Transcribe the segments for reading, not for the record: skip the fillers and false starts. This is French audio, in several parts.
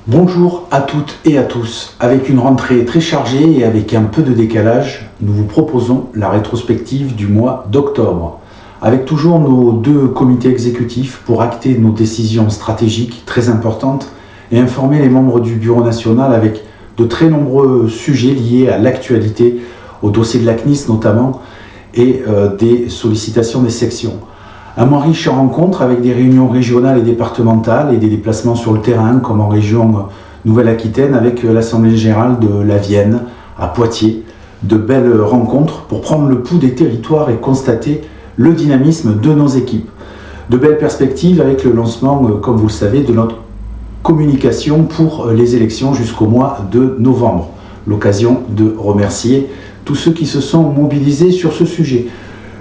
Bonjour à toutes et à tous. Avec une rentrée très chargée et avec un peu de décalage, nous vous proposons la rétrospective du mois d'octobre. Avec toujours nos deux comités exécutifs pour acter nos décisions stratégiques très importantes et informer les membres du Bureau national avec de très nombreux sujets liés à l'actualité, au dossier de la CNIS notamment, et des sollicitations des sections. Un mois riche en rencontres avec des réunions régionales et départementales et des déplacements sur le terrain, comme en région Nouvelle-Aquitaine avec l'Assemblée Générale de la Vienne, à Poitiers. De belles rencontres pour prendre le pouls des territoires et constater le dynamisme de nos équipes. De belles perspectives avec le lancement, comme vous le savez, de notre communication pour les élections jusqu'au mois de novembre. L'occasion de remercier tous ceux qui se sont mobilisés sur ce sujet.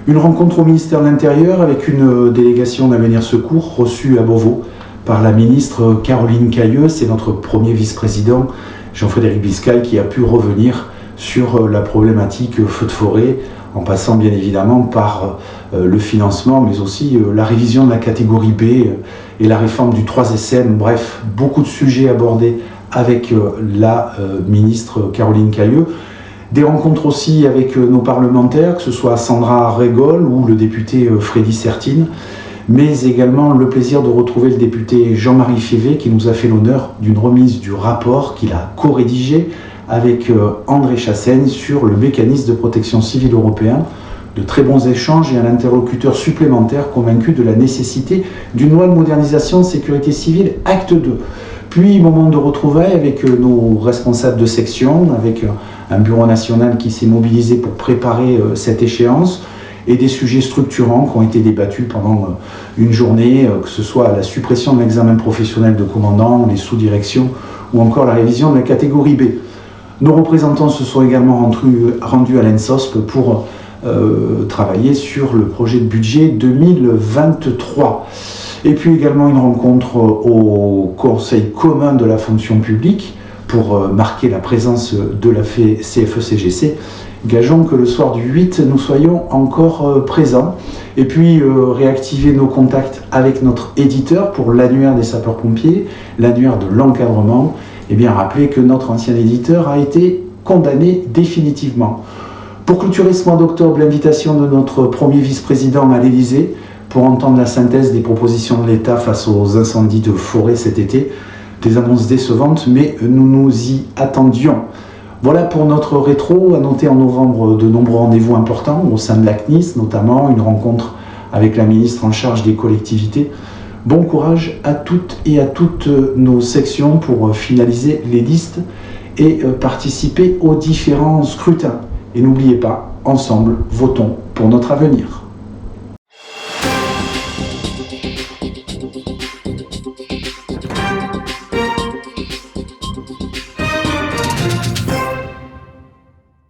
Une rencontre au ministère de l'Intérieur avec une délégation d'Avenir Secours reçue à Beauvau par la ministre Caroline Cayeux. C'est notre premier vice-président Jean-Frédéric Biscay qui a pu revenir sur la problématique feu de forêt, en passant bien évidemment par le financement, mais aussi la révision de la catégorie B et la réforme du 3SM. Bref, beaucoup de sujets abordés avec la ministre Caroline Cayeux. Des rencontres aussi avec nos parlementaires, que ce soit Sandra Régol ou le député Freddy Sertine, mais également le plaisir de retrouver le député Jean-Marie Févé qui nous a fait l'honneur d'une remise du rapport qu'il a co-rédigé avec André Chassaigne sur le mécanisme de protection civile européen. De très bons échanges et un interlocuteur supplémentaire convaincu de la nécessité d'une loi de modernisation de sécurité civile acte 2. Puis, moment de retrouvailles avec nos responsables de section, avec un bureau national qui s'est mobilisé pour préparer cette échéance et des sujets structurants qui ont été débattus pendant une journée, que ce soit la suppression de l'examen professionnel de commandant, les sous-directions ou encore la révision de la catégorie B. Nos représentants se sont également rendus à l'ENSOSP pour travailler sur le projet de budget 2023. Et puis également une rencontre au Conseil commun de la fonction publique pour marquer la présence de la CFE-CGC. Gageons que le soir du 8, nous soyons encore présents. Et puis réactiver nos contacts avec notre éditeur pour l'annuaire des sapeurs-pompiers, l'annuaire de l'encadrement. Et bien rappeler que notre ancien éditeur a été condamné définitivement. Pour clôturer ce mois d'octobre, l'invitation de notre premier vice-président à l'Élysée pour entendre la synthèse des propositions de l'État face aux incendies de forêt cet été. Des annonces décevantes, mais nous nous y attendions. Voilà pour notre rétro. À noter en novembre de nombreux rendez-vous importants au sein de la CNIS, notamment une rencontre avec la ministre en charge des collectivités. Bon courage à toutes et à toutes nos sections pour finaliser les listes et participer aux différents scrutins. Et n'oubliez pas, ensemble, votons pour notre avenir.